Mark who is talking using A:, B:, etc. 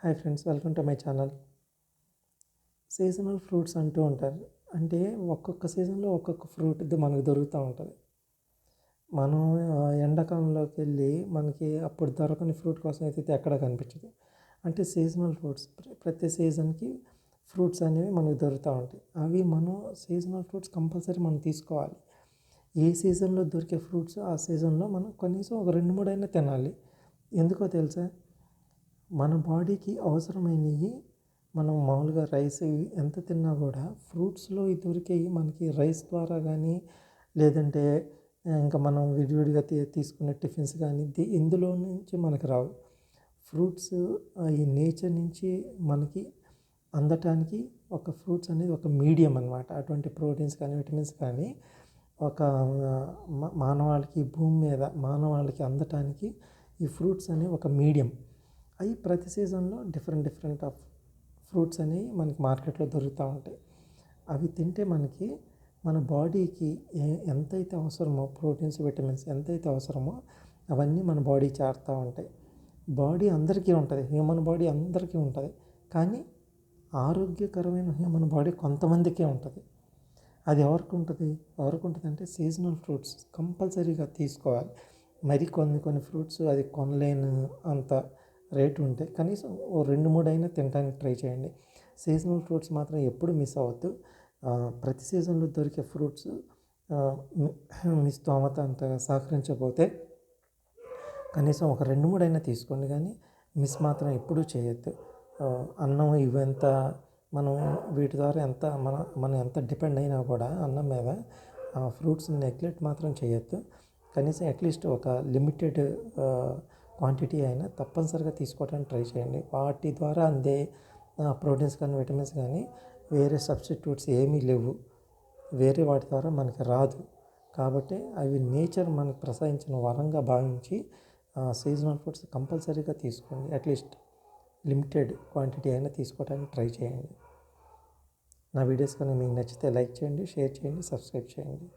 A: Hi friends, welcome to my channel. Seasonal fruits అంటూ ఉంటారు. అంటే ఒక్కొక్క సీజన్లో ఒక్కొక్క ఫ్రూట్ మనకు దొరుకుతూ ఉంటుంది. మనం ఎండాకాలంలోకి వెళ్ళి మనకి అప్పుడు దొరకని ఫ్రూట్ కోసం అయితే ఎక్కడ కనిపించదు. అంటే సీజనల్ ఫ్రూట్స్ ప్రతి సీజన్కి ఫ్రూట్స్ అనేవి మనకు దొరుకుతూ ఉంటాయి. అవి మనం సీజనల్ ఫ్రూట్స్ కంపల్సరీ మనం తీసుకోవాలి. ఏ సీజన్లో దొరికే ఫ్రూట్స్ ఆ సీజన్లో మనం కనీసం ఒక 2-3 అయినా తినాలి. ఎందుకో తెలుసా? మన బాడీకి అవసరమైనవి మనం మామూలుగా రైస్ ఎంత తిన్నా కూడా ఫ్రూట్స్లో దొరికేవి మనకి రైస్ ద్వారా కానీ లేదంటే ఇంకా మనం విడివిడిగా తీసుకునే టిఫిన్స్ కానీ ఇందులో నుంచి మనకు రావు. ఫ్రూట్స్ ఈ నేచర్ నుంచి మనకి అందటానికి ఒక ఫ్రూట్స్ అనేది ఒక మీడియం అన్నమాట. అటువంటి ప్రోటీన్స్ కానీ విటమిన్స్ కానీ ఒక మానవాళికి భూమి మీద మానవాళికి అందటానికి ఈ ఫ్రూట్స్ అనేవి ఒక మీడియం. అవి ప్రతి సీజన్లో డిఫరెంట్ ఆఫ్ ఫ్రూట్స్ అనేవి మనకి మార్కెట్లో దొరుకుతూ ఉంటాయి. అవి తింటే మనకి మన బాడీకి ఎంతైతే అవసరమో ప్రోటీన్స్ విటమిన్స్ ఎంతైతే అవసరమో అవన్నీ మన బాడీ చేరుతూ ఉంటాయి. బాడీ అందరికీ ఉంటుంది, హ్యూమన్ బాడీ అందరికీ ఉంటుంది. కానీ ఆరోగ్యకరమైన హ్యూమన్ బాడీ కొంతమందికే ఉంటుంది. అది ఎవరికి ఉంటుంది అంటే సీజనల్ ఫ్రూట్స్ కంపల్సరీగా తీసుకోవాలి. మరి కొన్ని ఫ్రూట్స్ అది కొనలేని అంత రేటు ఉంటాయి. కనీసం ఓ 2-3 అయినా తినడానికి ట్రై చేయండి. సీజనల్ ఫ్రూట్స్ మాత్రం ఎప్పుడు మిస్ అవ్వద్దు. ప్రతి సీజన్లో దొరికే ఫ్రూట్స్ మీ స్తోమత అంత సహకరించకపోతే కనీసం ఒక 2-3 అయినా తీసుకోండి, కానీ మిస్ మాత్రం ఎప్పుడూ చేయొద్దు. అన్నం ఇవంత మనం వీటి ద్వారా మనం ఎంత డిపెండ్ అయినా కూడా అన్నం మీద ఫ్రూట్స్ నెగ్లెక్ట్ మాత్రం చేయొద్దు. కనీసం అట్లీస్ట్ ఒక లిమిటెడ్ క్వాంటిటీ అయినా తప్పనిసరిగా తీసుకోవడానికి ట్రై చేయండి. వాటి ద్వారా అందే ప్రోటీన్స్ కానీ విటమిన్స్ కానీ వేరే సబ్స్టిట్యూట్స్ ఏమీ లేవు, వేరే వాటి ద్వారా మనకి రాదు. కాబట్టి అవి నేచర్ మనకు ప్రసాదించిన వరంగా భావించి సీజనల్ ఫ్రూట్స్ కంపల్సరీగా తీసుకోండి. అట్లీస్ట్ లిమిటెడ్ క్వాంటిటీ అయినా తీసుకోవడానికి ట్రై చేయండి. నా వీడియోస్ కానీ మీకు నచ్చితే లైక్ చేయండి, షేర్ చేయండి, సబ్స్క్రైబ్ చేయండి.